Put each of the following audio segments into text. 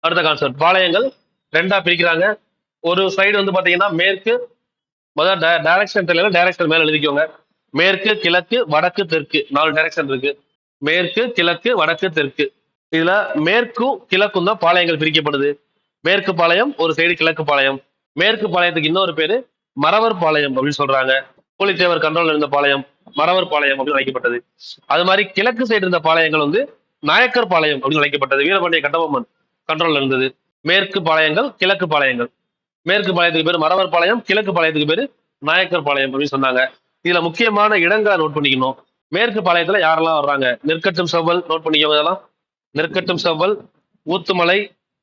அடுத்த கான்செப்ட் பாளையங்கள் ரெண்டா பிரிக்கிறாங்க. ஒரு சைடு வந்து பாத்தீங்கன்னா மேற்கு, முதல்ல டைரக்ஷன் தெரியல, டைரக்ஷன் மேல எழுதிக்கோங்க. மேற்கு, கிழக்கு, வடக்கு, தெற்கு 4 டைரக்ஷன் இருக்கு. மேற்கு, கிழக்கு, வடக்கு, தெற்கு. இதுல மேற்கும் கிழக்கும் தான் பாளையங்கள் பிரிக்கப்படுது. மேற்கு பாளையம் ஒரு சைடு, கிழக்கு பாளையம். மேற்கு பாளையத்துக்கு இன்னொரு பேரு மறவர் பாளையம் அப்படின்னு சொல்றாங்க. புலித்தேவர் கண்ட்ரோல் இருந்த பாளையம் மறவர் பாளையம் அப்படின்னு அழைக்கப்பட்டது. அது மாதிரி கிழக்கு சைடு இருந்த பாளையங்கள் வந்து நாயக்கர் பாளையம் அப்படின்னு அழைக்கப்பட்டது. வீரபாண்டிய கட்டபொம்மன் கண்ட்ரோல் இருந்தது. மேற்கு பாளையங்கள், கிழக்கு பாளையங்கள். மேற்கு பாளையத்துக்கு பேரு மறவர் பாளையம், கிழக்கு பாளையத்துக்கு பேரு நாயக்கர் பாளையம் அப்படின்னு சொன்னாங்க. இதுல முக்கியமான இடங்களை நோட் பண்ணிக்கணும். மேற்கு பாளையத்துல யாரெல்லாம் வர்றாங்க? நெற்கட்டும் செவ்வல் நோட் பண்ணிக்கோங்க. இதெல்லாம் நெற்கட்டும் செவ்வல், ஊத்துமலை,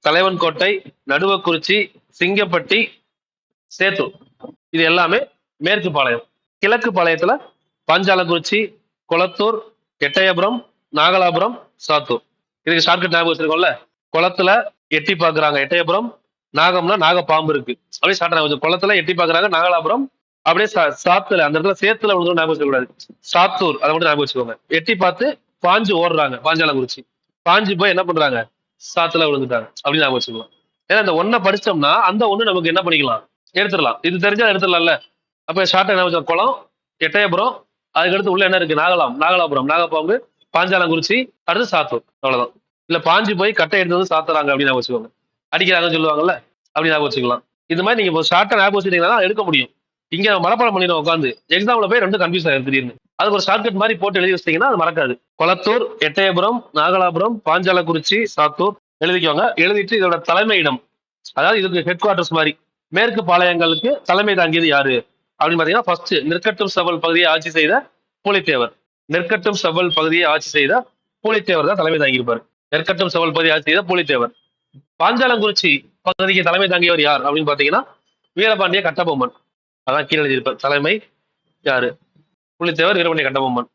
தலைவன் கோட்டை, நடுவக்குறிச்சி, சிங்கப்பட்டி, சேத்தூர். இது எல்லாமே மேற்கு பாளையம். கிழக்கு பாளையத்துல பாஞ்சாலங்குறிச்சி, குளத்தூர், எட்டயபுரம், நாகலாபுரம், சாத்தூர். இதுக்கு ஷார்ட்கட் ஞாபகம் வச்சிருக்கோம்ல. குளத்துல எட்டி பாக்குறாங்க எட்டயபுரம், நாகம்னா நாகப்பாம்பு இருக்கு அப்படியே ஷார்ட் ஞாபகம். குளத்துல எட்டி பாக்குறாங்க நாகலாபுரம், அப்படியே சாத்துல அந்த இடத்துல சேத்துல விழுந்து ஞாபகம் வச்சுக்கூடாது. சாத்தூர் அதை மட்டும் ஞாபகம் வச்சுக்கோங்க. எட்டி பார்த்து பாஞ்சு ஓடுறாங்க பாஞ்சாலங்குறிச்சி, பாஞ்சு போய் என்ன பண்றாங்க? சாத்துல விழுந்துட்டாங்க அப்படின்னு ஞாபகம் வச்சுக்கலாம். ஏன்னா இந்த ஒன்ன படிச்சோம்னா அந்த ஒண்ணு நமக்கு என்ன பண்ணிக்கலாம்? எடுத்துடலாம். இது தெரிஞ்சா எடுத்துடலாம்ல. அப்ப ஷார்ட்டா என்ன வச்சோம்? குளம், எட்டயபுரம், அதுக்கடுத்து உள்ள என்ன இருக்கு? நாகலாபுரம், நாகப்பாம்பு, பாஞ்சாலங்குறிச்சி, அடுத்து சாத்தூர். அவ்வளவுதான். இல்ல பாஞ்சு போய் கட்டை எடுத்து வந்து சாத்துறாங்க அப்படின்னு ஞாபகம் வச்சுக்கோங்க. அடிக்கிறாங்கன்னு சொல்லுவாங்கல்ல, அப்படி ஞாபகம் வச்சுக்கலாம். இது மாதிரி நீங்க ஷார்ட்டா ஞாபகம் வச்சுட்டீங்கன்னா எடுக்க முடியும். இங்க மனப்பாடம் பண்ணிடும் உட்காந்து எக்ஸாம்ல போய் ரெண்டு கன்ஃபியூஸ் ஆயிரும் திடீர்னு. அதுக்கு ஒரு ஷார்ட்கட் மாதிரி போட்டு எழுதி வச்சிட்டீங்கன்னா அது மறக்காது. குளத்தூர், எட்டயபுரம், நாகலாபுரம், பாஞ்சாலங்குறிச்சி, சாத்தூர் எழுதிக்கோங்க. எழுதிட்டு இதோட தலைமையிடம், அதாவது இதுக்கு ஹெட் குவார்டர்ஸ் மாதிரி. மேற்கு பாளையங்களுக்கு தலைமை தாங்கியது யாரு அப்படின்னு பாத்தீங்கன்னா, ஃபர்ஸ்ட் நெற்கட்டும் செவ்வல் பகுதியை ஆட்சி செய்த பூலித்தேவர். நெற்கட்டும் செவ்வல் பகுதியை ஆட்சி செய்த பூலித்தேவர் தான் தலைமை தாங்கியிருப்பார். நெற்கட்டும் செவ்வல் பகுதியை ஆட்சி செய்த பூலித்தேவர். பாஞ்சாலங்குறிச்சி பகுதிக்கு தலைமை தாங்கியவர் யார் அப்படின்னு பாத்தீங்கன்னா, வீரபாண்டிய கட்டபொம்மன். அதான் கீழே எழுதியிருப்பார். தலைமை யாரு? புலித்தேவர், வீரபாண்டிய கட்டபொம்மன்.